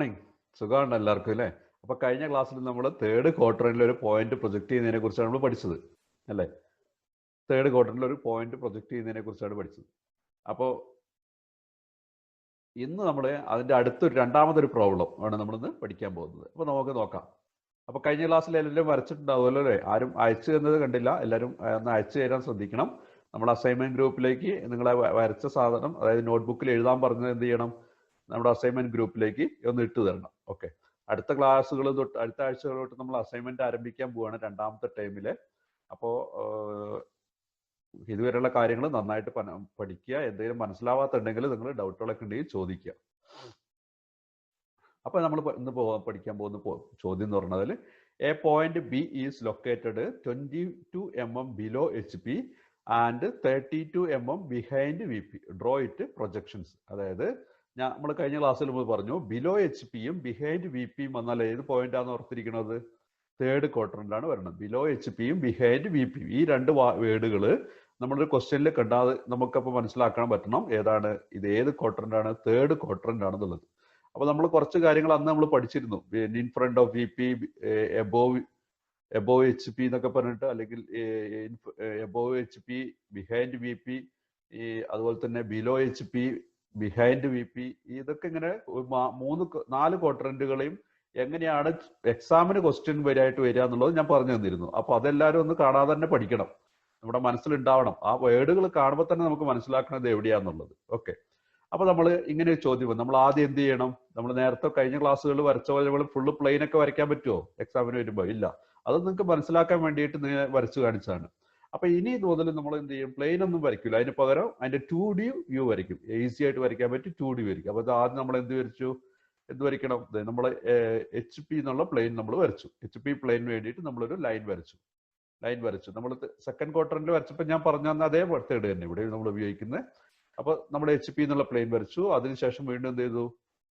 Morning. സുഖമാണ് എല്ലാവർക്കും അല്ലേ? അപ്പോൾ കഴിഞ്ഞ ക്ലാസ്സിൽ നമ്മൾ തേർഡ് ക്വാർട്ടറിൽ ഒരു പോയിന്റ് പ്രൊജക്റ്റ് ചെയ്യുന്നതിനെ കുറിച്ചാണ് നമ്മൾ പഠിച്ചത് അല്ലേ? തേർഡ് ക്വാർട്ടറിൽ ഒരു പോയിന്റ് പ്രൊജക്റ്റ് ചെയ്യുന്നതിനെ കുറിച്ചാണ് പഠിച്ചത്. അപ്പോൾ ഇന്ന് നമ്മൾ അതിൻ്റെ അടുത്തൊരു രണ്ടാമതൊരു പ്രോബ്ലം ആണ് നമ്മളിന്ന് പഠിക്കാൻ പോകുന്നത്. അപ്പോൾ നമുക്ക് നോക്കാം. അപ്പോൾ കഴിഞ്ഞ ക്ലാസ്സിൽ എല്ലാവരും വരച്ചിട്ടുണ്ടാവുമല്ലോ അല്ലേ? ആരും അയച്ചു തന്നത് കണ്ടില്ല. എല്ലാവരും ഒന്ന് അയച്ചു തരാൻ ശ്രദ്ധിക്കണം. നമ്മുടെ അസൈൻമെൻറ്റ് ഗ്രൂപ്പിലേക്ക് നിങ്ങളെ വരച്ച സാധനം, അതായത് നോട്ട്ബുക്കിൽ എഴുതാൻ പറഞ്ഞത് എന്ത് ചെയ്യണം? നമ്മുടെ അസൈൻമെൻറ്റ് ഗ്രൂപ്പിലേക്ക് ഒന്ന് ഇട്ട് തരണം. ഓക്കെ, അടുത്ത ക്ലാസ്സുകൾ തൊട്ട് അടുത്ത ആഴ്ചകൾ തൊട്ട് നമ്മൾ അസൈൻമെൻറ്റ് ആരംഭിക്കാൻ പോവുകയാണ് രണ്ടാമത്തെ ടൈമിൽ. അപ്പോൾ ഇതുവരെയുള്ള കാര്യങ്ങൾ നന്നായിട്ട് പഠിക്കുക. എന്തെങ്കിലും മനസ്സിലാവാത്തുണ്ടെങ്കിൽ നിങ്ങൾ ഡൗട്ടുകളൊക്കെ ഉണ്ടെങ്കിൽ ചോദിക്കുക. അപ്പോൾ നമ്മൾ ഇന്ന് പഠിക്കാൻ പോകുന്ന ചോദ്യം എന്ന് പറഞ്ഞാൽ, A point B is located 22 mm below HP and 32 mm behind VP. Draw it projections. അതായത് നമ്മൾ കഴിഞ്ഞ ക്ലാസ്സിൽ നമ്മൾ പറഞ്ഞു, ബിലോ HP-യും ബിഹൈൻഡ് VP-യും വന്നാൽ ഏത് പോയിന്റാണ് ഓർത്തിരിക്കുന്നത്? തേർഡ് ക്വാർട്ടറിലാണ് വരുന്നത്. ബിലോ HP-യും ബിഹൈൻഡ് VP-യും ഈ രണ്ട് വേർഡുകൾ നമ്മളൊരു ക്വസ്റ്റ്യനിൽ കണ്ടാൽ നമുക്കപ്പോൾ മനസ്സിലാക്കാൻ പറ്റണം ഏതാണ് ഇത്, ഏത് ക്വാർട്ടറിൻ്റാണ്, തേർഡ് ക്വാർട്ടറിൻ്റാണെന്നുള്ളത്. അപ്പോൾ നമ്മൾ കുറച്ച് കാര്യങ്ങൾ അന്ന് നമ്മൾ പഠിച്ചിരുന്നു. In front of VP, above HP എന്നൊക്കെ പറഞ്ഞിട്ട്, അല്ലെങ്കിൽ എബോവ് HP, ബിഹൈൻഡ് VP, അതുപോലെ തന്നെ ബിലോ HP, ബിഹൈൻഡ് VP. ഇതൊക്കെ ഇങ്ങനെ 4 ക്വാർട്ടറന്റുകളെയും എങ്ങനെയാണ് എക്സാമിന് ക്വസ്റ്റ്യൻ വരിക എന്നുള്ളത് ഞാൻ പറഞ്ഞു തന്നിരുന്നു. അപ്പോൾ അതെല്ലാവരും ഒന്ന് കാണാതെ തന്നെ പഠിക്കണം, നമ്മുടെ മനസ്സിലുണ്ടാവണം. ആ വേർഡുകൾ കാണുമ്പോൾ തന്നെ നമുക്ക് മനസ്സിലാക്കുന്നത് എവിടെയാന്നുള്ളത്. ഓക്കെ, അപ്പോൾ നമ്മൾ ഇങ്ങനെ ഒരു ചോദ്യം, നമ്മൾ ആദ്യം എന്ത് ചെയ്യണം? നമ്മൾ നേരത്തെ കഴിഞ്ഞ ക്ലാസ്സുകളിൽ വരച്ച പോലെ ഫുള്ള് പ്ലെയിൻ ഒക്കെ വരയ്ക്കാൻ പറ്റുമോ എക്സാമിന് വരുമ്പോൾ? ഇല്ല. അത് നിങ്ങൾക്ക് മനസ്സിലാക്കാൻ വേണ്ടിയിട്ട് വരച്ചു കാണിച്ചാണ്. അപ്പൊ ഇനി മുതൽ നമ്മൾ എന്ത് ചെയ്യും? പ്ലെയിൻ ഒന്നും വരയ്ക്കില്ല. അതിന് പകരം അതിന്റെ 2D വ്യൂ വരയ്ക്കും. ഈസി ആയിട്ട് വരയ്ക്കാൻ പറ്റും 2D വരയ്ക്കും. അപ്പൊ ആദ്യം നമ്മൾ എന്ത് വരയ്ക്കണം? നമ്മൾ HP എന്നുള്ള പ്ലെയിൻ നമ്മൾ വരച്ചു. HP പ്ലെയിന് വേണ്ടിയിട്ട് നമ്മളൊരു ലൈൻ വരച്ചു. നമ്മൾ സെക്കൻഡ് ക്വാർട്ടറിൽ വരച്ചപ്പോൾ ഞാൻ പറഞ്ഞു തന്ന അതേ മെത്തേഡ് തന്നെ ഇവിടെ നമ്മൾ ഉപയോഗിക്കുന്നത്. അപ്പൊ നമ്മൾ HP എന്നുള്ള പ്ലെയിൻ വരച്ചു. അതിനുശേഷം വീണ്ടും എന്ത് ചെയ്തു?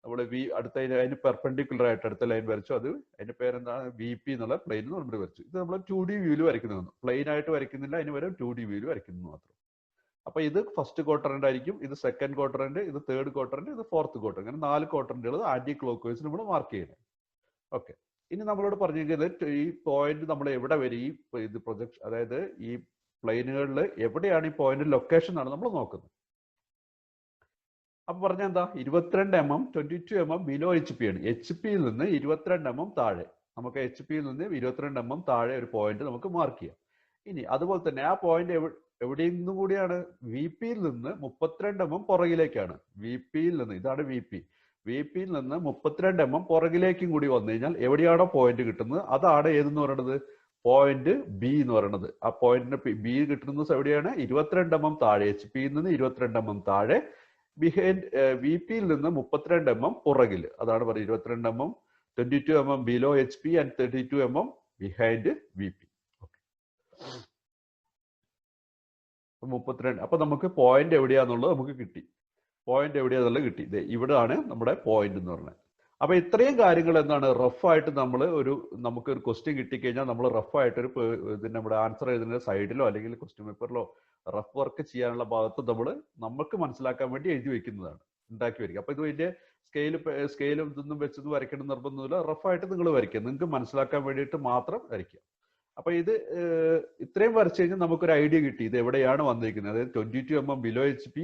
നമ്മൾ അതിന് പെർപെൻഡിക്കുലർ ആയിട്ട് അടുത്ത ലൈൻ വരച്ചു. അതിന്റെ പേരെന്താണ്? VP എന്നുള്ള പ്ലെയിൻ നമ്മൾ വരച്ചു. ഇത് നമ്മൾ 2D വ്യൂവിൽ വരയ്ക്കുന്നതാണ്. പ്ലെയിൻ ആയിട്ട് വരയ്ക്കുന്നില്ല, അതിന് വരെ 2D വ്യൂവിൽ വരയ്ക്കുന്നത് മാത്രം. അപ്പൊ ഇത് ഫസ്റ്റ് ക്വാർട്ടറിന്റെ ആയിരിക്കും, ഇത് സെക്കൻഡ് ക്വാർട്ടറിന്റെ, ഇത് തേർഡ് ക്വാർട്ടറിന്റെ, ഇത് ഫോർത്ത് ക്വാർട്ടർ. അങ്ങനെ 4 ക്വാർട്ടറിന്റുകൾ ആന്റി ക്ലോക്ക് വൈസ് നമ്മൾ മാർക്ക് ചെയ്യണം. ഓക്കെ, ഇനി നമ്മളോട് പറഞ്ഞിരിക്കുന്നത് ഈ പോയിന്റ് നമ്മൾ എവിടെ വരെ ഇത് പ്രൊജക്ഷൻ, അതായത് ഈ പ്ലെയിനുകളിൽ എവിടെയാണ് ഈ പോയിന്റ് ലൊക്കേഷൻ ആണ് നമ്മൾ നോക്കുന്നത്. അപ്പൊ പറഞ്ഞാൽ എന്താ? 22 mm 22 mm ബിലോ HP ആണ്. HP-യിൽ നിന്ന് 22 mm താഴെ, നമുക്ക് HP-യിൽ നിന്ന് 22 mm താഴെ ഒരു പോയിന്റ് നമുക്ക് മാർക്ക് ചെയ്യാം. ഇനി അതുപോലെ തന്നെ ആ പോയിന്റ് എവിടെയും കൂടിയാണ്? VP-യിൽ നിന്ന് 32 mm പുറകിലേക്കാണ്. VP-യിൽ നിന്ന്, ഇതാണ് VP-യിൽ നിന്ന് 32 mm പുറകിലേക്കും കൂടി വന്നു കഴിഞ്ഞാൽ എവിടെയാണോ പോയിന്റ് കിട്ടുന്നത് അതാണ് ഏതെന്ന് പറയുന്നത്? പോയിന്റ് B എന്ന് പറയുന്നത്. ആ പോയിന്റിന് B കിട്ടുന്നത് എവിടെയാണ്? 22 mm താഴെ, HP-യിൽ നിന്ന് 22 mm താഴെ, ബിഹൈൻഡ് VP-യിൽ നിന്ന് 32 mm പുറകിൽ. അതാണ് പറയുന്നത് 22 mm 22 mm below HP and 32 mm behind VP. Okay, 32. അപ്പൊ നമുക്ക് പോയിന്റ് എവിടെയാന്നുള്ളത് നമുക്ക് കിട്ടി. ഇവിടെയാണ് നമ്മുടെ പോയിന്റ് എന്ന് പറഞ്ഞത്. അപ്പൊ ഇത്രയും കാര്യങ്ങൾ എന്താണ്? റഫായിട്ട് നമുക്കൊരു ക്വസ്റ്റ്യൻ കിട്ടിക്കഴിഞ്ഞാൽ നമ്മൾ റഫായിട്ടൊരു ഇതിന്റെ നമ്മുടെ ആൻസർ എഴുതുന്ന സൈഡിലോ അല്ലെങ്കിൽ ക്വസ്റ്റ്യൻ പേപ്പറിലോ റഫ് വർക്ക് ചെയ്യാനുള്ള ഭാഗത്ത് നമുക്ക് മനസ്സിലാക്കാൻ വേണ്ടി എഴുതി വെക്കുന്നതാണ്, ഉണ്ടാക്കി വരിക. അപ്പൊ ഇത് വലിയ സ്കെയിലും ഇതൊന്നും വെച്ചത് വരയ്ക്കണം നിർബന്ധമില്ല. റഫായിട്ട് നിങ്ങൾ വരയ്ക്കുക, നിങ്ങൾക്ക് മനസ്സിലാക്കാൻ വേണ്ടിയിട്ട് മാത്രം വരയ്ക്കുക. അപ്പൊ ഇത് ഇത്രയും വരച്ചു കഴിഞ്ഞാൽ നമുക്കൊരു ഐഡിയ കിട്ടി ഇത് എവിടെയാണ് വന്നിരിക്കുന്നത്. അതായത് 22 mm ബിലോ HP,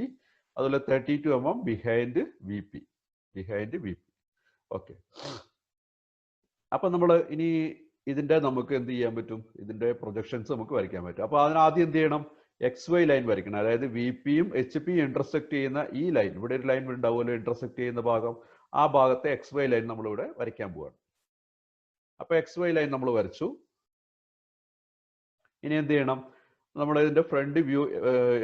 അതുപോലെ 32 mm ബിഹൈൻഡ് VP. ഓക്കെ, അപ്പൊ നമ്മൾ ഇനി ഇതിന്റെ നമുക്ക് എന്ത് ചെയ്യാൻ പറ്റും? ഇതിന്റെ പ്രൊജക്ഷൻസ് നമുക്ക് വരയ്ക്കാൻ പറ്റും. അപ്പൊ അതിനാദ്യം എന്ത് ചെയ്യണം? XY ലൈൻ വരയ്ക്കണം. അതായത് VP-യും HP-യും ഇന്റർസെക്ട് ചെയ്യുന്ന ഈ ലൈൻ, ഇവിടെ ഒരു ലൈൻ ഉണ്ടാവുമല്ലോ ഇന്റർസെക്ട് ചെയ്യുന്ന ഭാഗം, ആ ഭാഗത്തെ XY ലൈൻ നമ്മളിവിടെ വരയ്ക്കാൻ പോവാണ്. അപ്പൊ XY ലൈൻ നമ്മൾ വരച്ചു. ഇനി എന്ത് ചെയ്യണം? നമ്മൾ ഇതിന്റെ ഫ്രണ്ട് വ്യൂ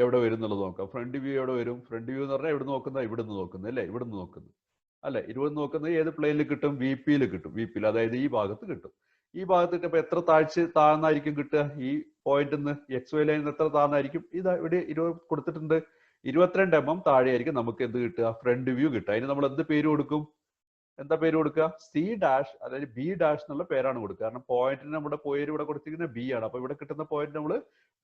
എവിടെ വരും എന്നുള്ളത് നോക്കാം. ഫ്രണ്ട് വ്യൂ എവിടെ വരും? ഫ്രണ്ട് വ്യൂ എന്ന് പറഞ്ഞാൽ എവിടെ നോക്കുന്നത്? ഇവിടുന്ന് നോക്കുന്നത് അല്ലേ? ഇവിടുന്ന് നോക്കുന്നത് അല്ലെ? ഇരുപത് നോക്കുന്നത് ഏത് പ്ലെയിനിൽ കിട്ടും? VP-യിൽ കിട്ടും. VP-യിൽ, അതായത് ഈ ഭാഗത്ത് കിട്ടും. ഈ ഭാഗത്ത് കിട്ടുമ്പോൾ എത്ര താഴ്ന്നായിരിക്കും കിട്ടുക? ഈ പോയിന്റിൽ നിന്ന് XY ലൈനിൽ എത്ര താഴ്ന്നായിരിക്കും? ഇവിടെ 20 കൊടുത്തിട്ടുണ്ട്. 22 mm താഴെയായിരിക്കും നമുക്ക് എന്ത് കിട്ടുക? ഫ്രണ്ട് വ്യൂ കിട്ടുക. അതിന് നമ്മൾ എന്ത് പേര് കൊടുക്കും? എന്താ പേര് കൊടുക്കുക? C ഡാഷ്, അതായത് B ഡാഷ് എന്നുള്ള പേരാണ് കൊടുക്കുക. കാരണം പോയിന്റിന് നമ്മുടെ പേര് ഇവിടെ കൊടുത്തിരിക്കുന്നത് B ആണ്. അപ്പൊ ഇവിടെ കിട്ടുന്ന പോയിന്റ് നമ്മൾ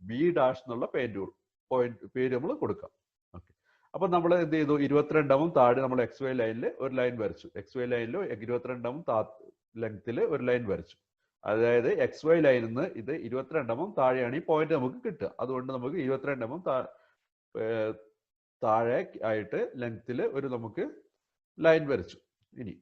B ഡാഷ് എന്നുള്ള പേര് നമ്മൾ കൊടുക്കാം. ഓക്കെ, അപ്പൊ നമ്മൾ എന്ത് ചെയ്തു 22 താഴെ നമ്മൾ എക്സ് വൈ ലൈനിൽ ഒരു ലൈൻ വരച്ചു. എക്സ് വൈ ലൈനിൽ 22 ലെങ്ത്തിൽ ഒരു ലൈൻ വരച്ചു. അതായത് എക്സ് വൈ ലൈനിൽ നിന്ന് ഇത് 22 താഴെയാണ് ഈ പോയിന്റ് നമുക്ക് കിട്ടുക. അതുകൊണ്ട് നമുക്ക് 22 താഴെ ആയിട്ട് ലെങ്ത്തിൽ ഒരു നമുക്ക് ലൈൻ വരച്ചു. ഇനി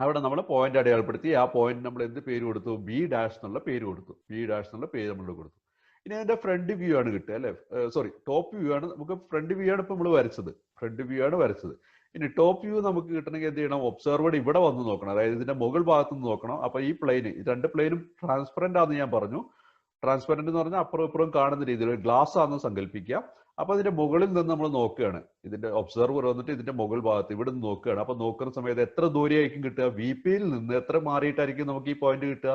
അവിടെ നമ്മൾ പോയിന്റ് അടയാളപ്പെടുത്തി. ആ പോയിന്റ് നമ്മൾ എന്ത് പേര് കൊടുത്തു? ബി ഡാഷ് എന്നുള്ള പേര് കൊടുത്തു. ബി ഡാഷ് എന്നുള്ള പേര് നമ്മൾ കൊടുത്തു. ഇനി അതിന്റെ ഫ്രണ്ട് വ്യൂ ആണ് കിട്ടുക അല്ലെ, സോറി ടോപ്പ് വ്യൂ ആണ്. നമുക്ക് ഫ്രണ്ട് വ്യൂ ആണ് ഇപ്പൊ നമ്മൾ വരച്ചത്. ഫ്രണ്ട് വ്യൂ ആണ് വരച്ചത്. ഇനി ടോപ്പ് വ്യൂ നമുക്ക് കിട്ടണമെങ്കിൽ എന്ത് ചെയ്യണം? ഒബ്സർവർ ഇവിടെ വന്ന് നോക്കണം. അതായത് ഇതിന്റെ മുകൾ ഭാഗത്ത് നിന്ന് നോക്കണം. അപ്പൊ ഈ പ്ലെയിന്, ഈ രണ്ട് പ്ലെയിനും ട്രാൻസ്പെറന്റ് ആണെന്ന് ഞാൻ പറഞ്ഞു. ട്രാൻസ്പെറന്റ് എന്ന് പറഞ്ഞാൽ അപ്പുറം ഇപ്പുറം കാണുന്ന രീതിയിൽ ഒരു ഗ്ലാസ് ആണെന്ന് സങ്കല്പിക്കുക. അപ്പൊ അതിന്റെ മുകളിൽ നിന്ന് നമ്മൾ നോക്കുകയാണ്. ഇതിന്റെ ഒബ്സർവർ വന്നിട്ട് ഇതിന്റെ മുകൾ ഭാഗത്ത് ഇവിടെ നിന്ന് നോക്കുകയാണ്. അപ്പൊ നോക്കുന്ന സമയത്ത് എത്ര ദൂരെയായിരിക്കും കിട്ടുക? വി പിയിൽ നിന്ന് എത്ര മാറിയിട്ടായിരിക്കും നമുക്ക് ഈ പോയിന്റ് കിട്ടുക?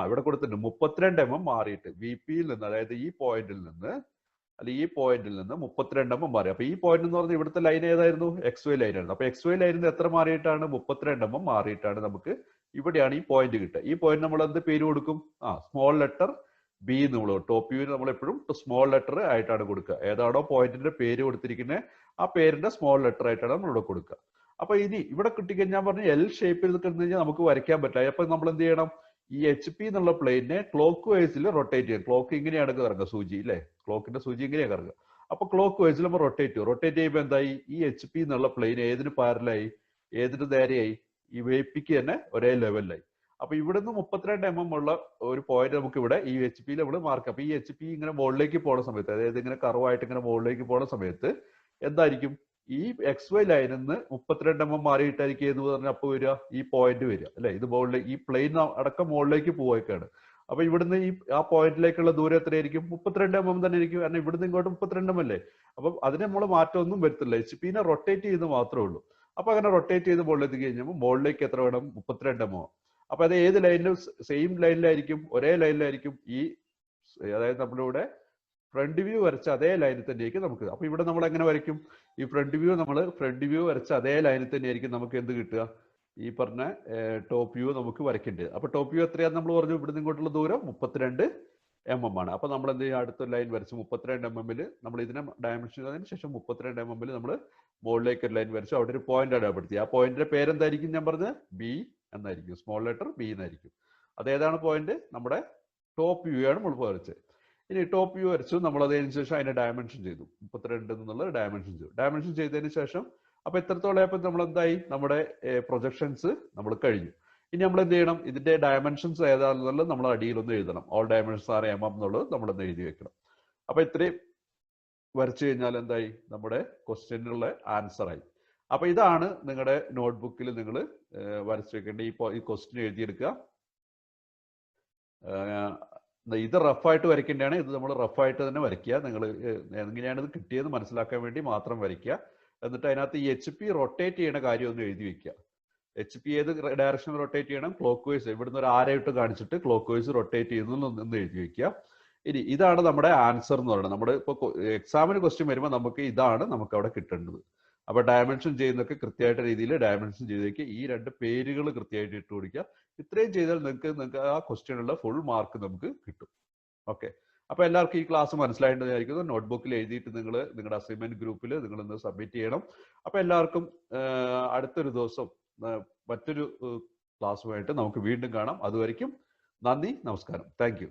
ഇവിടെ കൊടുത്തിട്ടുണ്ട് 32 mm മാറിയിട്ട് വി പിയിൽ നിന്ന്, അതായത് ഈ പോയിന്റിൽ നിന്ന് ഈ പോയിന്റിൽ നിന്ന് 32 mm മാറി. അപ്പൊ ഈ പോയിന്റ് എന്ന് പറഞ്ഞാൽ ഇവിടുത്തെ ലൈൻ ഏതായിരുന്നു? എക്സ് വൈ ലൈൻ ആയിരുന്നു. അപ്പൊ എക്സ് വൈ ലൈനിൽ നിന്ന് എത്ര മാറിയിട്ടാണ്? 32 mm മാറിയിട്ടാണ് നമുക്ക് ഇവിടെയാണ് ഈ പോയിന്റ് കിട്ടുക. ഈ പോയിന്റ് നമ്മൾ എന്ത് പേര് കൊടുക്കും? സ്മോൾ ലെറ്റർ ബി നമ്മൾ ടോപ്പ് വ്യൂവിന് നമ്മൾ എപ്പോഴും സ്മോൾ ലെറ്റർ ആയിട്ടാണ് കൊടുക്കുക. ഏതാണോ പോയിന്റിന്റെ പേര് കൊടുത്തിരിക്കുന്നത് ആ പേരിന്റെ സ്മോൾ ലെറ്റർ ആയിട്ടാണ് നമ്മൾ ഇവിടെ കൊടുക്കുക. അപ്പൊ ഇനി ഇവിടെ കിട്ടിക്കഴിഞ്ഞാൽ പറഞ്ഞു എൽ ഷേപ്പിൽ കിടന്നു കഴിഞ്ഞാൽ നമുക്ക് വരയ്ക്കാൻ പറ്റില്ല. അപ്പൊ നമ്മൾ എന്ത് ചെയ്യണം? ഈ എച്ച് പി എന്നുള്ള പ്ലെയിനെ ക്ലോക്ക് വൈസിൽ റൊട്ടേറ്റ് ചെയ്യും. ക്ലോക്ക് ഇങ്ങനെയാണ് കറങ്ങുക, സൂചി അല്ലെ, ക്ലോക്കിന്റെ സൂചി ഇങ്ങനെയാണ് കറങ്ങുക. അപ്പൊ ക്ലോക്ക് വൈസിൽ നമ്മൾ റൊട്ടേറ്റ് ചെയ്യും. റൊട്ടേറ്റ് ചെയ്യുമ്പോൾ എന്തായി? ഈ എച്ച് പി എന്നുള്ള പ്ലെയിൻ ഏതിന് പാരലായി? ഏതിന് നേരെയായി? ഈ വി പിക്ക് തന്നെ ഒരേ ലെവലിലായി. അപ്പൊ ഇവിടുന്ന് 32 mm ഉള്ള ഒരു പോയിന്റ് നമുക്ക് ഇവിടെ ഈ എച്ച് പിയിൽ നമ്മൾ മാർക്ക്. അപ്പൊ ഈ എച്ച് പി ഇങ്ങനെ മുകളിലേക്ക് പോകുന്ന സമയത്ത്, അതായത് ഇങ്ങനെ കർവായിട്ട് ഇങ്ങനെ മുകളിലേക്ക് പോകുന്ന സമയത്ത് എന്തായിരിക്കും? ഈ എക്സ് വൈ ലൈനിൽ നിന്ന് 32 mm മാറിയിട്ടായിരിക്കും എന്ന് പറഞ്ഞാൽ അപ്പൊ വരിക ഈ പോയിന്റ് വരിക അല്ലെ. ഇത് മുകളിലേക്ക്, ഈ പ്ലെയിൻ അടക്കം മുകളിലേക്ക് പോയേക്കാണ്. അപ്പൊ ഇവിടുന്ന് ആ പോയിന്റിലേക്കുള്ള ദൂരം എത്രയായിരിക്കും? 32 mm തന്നെ ആയിരിക്കും. കാരണം ഇവിടുന്ന് ഇങ്ങോട്ട് 32 mm അല്ലേ. അപ്പം അതിന് നമ്മൾ മാറ്റമൊന്നും വരുത്തില്ല. എച്ച് പിനെ റൊട്ടേറ്റ് ചെയ്ത് മാത്രമേ ഉള്ളൂ. അപ്പൊ അങ്ങനെ റൊട്ടേറ്റ് ചെയ്ത് മുകളിലേക്ക് കഴിഞ്ഞപ്പോൾ മുകളിലേക്ക് എത്ര വേണം? 32 mm. അപ്പൊ അത് ഏത് ലൈനിലും സെയിം ലൈനിലായിരിക്കും, ഒരേ ലൈനിലായിരിക്കും. ഈ അതായത് നമ്മളിവിടെ ഫ്രണ്ട് വ്യൂ വരച്ച അതേ ലൈനിൽ തന്നെയായിരിക്കും നമുക്ക്. അപ്പൊ ഇവിടെ നമ്മൾ എങ്ങനെ വരയ്ക്കും? ഈ ഫ്രണ്ട് വ്യൂ വരച്ച അതേ ലൈനിൽ തന്നെയായിരിക്കും നമുക്ക് എന്ത് കിട്ടുക? ഈ പറഞ്ഞ ടോപ്പ് വ്യൂ നമുക്ക് വരയ്ക്കേണ്ടത്. അപ്പൊ ടോപ്പ് വ്യൂ എത്രയാന്ന് നമ്മൾ പറഞ്ഞു? ഇവിടുന്ന് ഇങ്ങോട്ടുള്ള ദൂരം 32 mm ആണ്. അപ്പൊ നമ്മൾ എന്ത് ചെയ്യും? അടുത്ത ലൈൻ വരച്ചു 32 mm നമ്മൾ ഇതിനെ ഡയമെൻഷൻ ചെയ്തതിന് ശേഷം 32 mm നമ്മൾ മുകളിലേക്ക് ഒരു ലൈൻ വരച്ചു. അവിടെ ഒരു പോയിന്റ് അടയാളപ്പെടുത്തി. ആ പോയിന്റിന്റെ പേരെന്തായിരിക്കും? ഞാൻ പറഞ്ഞത് ബി എന്നായിരിക്കും. സ്മോൾ ലെറ്റർ ബി എന്നായിരിക്കും. അതേതാണ് പോയിന്റ്? നമ്മുടെ ടോപ്പ് വ്യൂ ആണ് നമ്മൾ വരച്ചത്. ഇനി ടോപ്പ് വ്യൂ വരച്ചു നമ്മൾ. അതിന് ശേഷം അതിന്റെ ഡയമെൻഷൻ ചെയ്തു. 32 എന്നുള്ളത് ഡയമെൻഷൻ ചെയ്തു. ഡയമെൻഷൻ ചെയ്തതിന് ശേഷം അപ്പൊ എത്രത്തോളം ആയപ്പോൾ നമ്മൾ എന്തായി? നമ്മുടെ പ്രൊജക്ഷൻസ് നമ്മൾ കഴിഞ്ഞു. ഇനി നമ്മൾ എന്ത് ചെയ്യണം? ഇതിന്റെ ഡയമെൻഷൻസ് ഏതാണെന്നുള്ളത് നമ്മൾ അടിയിലൊന്ന് എഴുതണം. ഓൾ ഡയമെൻഷൻസ് ആർ mm എന്നുള്ളത് നമ്മളൊന്ന് എഴുതി വെക്കണം. അപ്പൊ ഇത്രയും വരച്ചു കഴിഞ്ഞാൽ എന്തായി? നമ്മുടെ ക്വസ്റ്റ്യനുള്ള ആൻസർ ആയി. അപ്പൊ ഇതാണ് നിങ്ങളുടെ നോട്ട്ബുക്കിൽ നിങ്ങൾ വരച്ചു വെക്കേണ്ട ഈ ക്വസ്റ്റ്യൻ എഴുതിയെടുക്കുക. ഇത് റഫായിട്ട് വരയ്ക്കേണ്ടതാണ്. ഇത് നമ്മൾ റഫായിട്ട് തന്നെ വരയ്ക്കുക. നിങ്ങൾ എങ്ങനെയാണ് ഇത് കിട്ടിയത് മനസ്സിലാക്കാൻ വേണ്ടി മാത്രം വരയ്ക്കുക. എന്നിട്ട് അതിനകത്ത് ഈ എച്ച് പി റൊട്ടേറ്റ് ചെയ്യണ കാര്യം ഒന്ന് എഴുതി വെക്കുക. എച്ച് പി ഏത് ഡയറക്ഷനിൽ റൊട്ടേറ്റ് ചെയ്യണം? Clock vice. ഇവിടുന്ന് ഒരു ആരായിട്ട് കാണിച്ചിട്ട് ക്ലോക്ക് വൈസ് റൊട്ടേറ്റ് ചെയ്യുന്നു എഴുതി വെക്കുക. ഇനി ഇതാണ് നമ്മുടെ ആൻസർ എന്ന് പറയുന്നത്. നമ്മുടെ ഇപ്പോൾ എക്സാമിന് ക്വസ്റ്റ്യൻ വരുമ്പോൾ നമുക്ക് ഇതാണ് നമുക്ക് അവിടെ കിട്ടേണ്ടത്. അപ്പൊ ഡയമെൻഷൻ ചെയ്യുന്നൊക്കെ കൃത്യമായിട്ട് രീതിയിൽ ഡയമെൻഷൻ ചെയ്ത് വെക്കുക. ഈ രണ്ട് പേരുകൾ കൃത്യമായിട്ട് ഇട്ട് കൊടുക്കുക. ഇത്രയും ചെയ്താൽ നിങ്ങൾക്ക് ആ ക്വസ്റ്റ്യനുള്ള ഫുൾ മാർക്ക് നമുക്ക് കിട്ടും. ഓക്കെ. അപ്പൊ എല്ലാവർക്കും ഈ ക്ലാസ് മനസ്സിലായിട്ടുണ്ടായിരിക്കുന്നു. നോട്ട്ബുക്കിൽ എഴുതിയിട്ട് നിങ്ങൾ നിങ്ങളുടെ അസൈൻമെന്റ് ഗ്രൂപ്പിൽ നിങ്ങൾ ഇന്ന് സബ്മിറ്റ് ചെയ്യണം. അപ്പൊ എല്ലാവർക്കും അടുത്തൊരു ദിവസം മറ്റൊരു ക്ലാസ്സുമായിട്ട് നമുക്ക് വീണ്ടും കാണാം. അതുവരെയ്ക്കും നന്ദി, നമസ്കാരം. Thank you.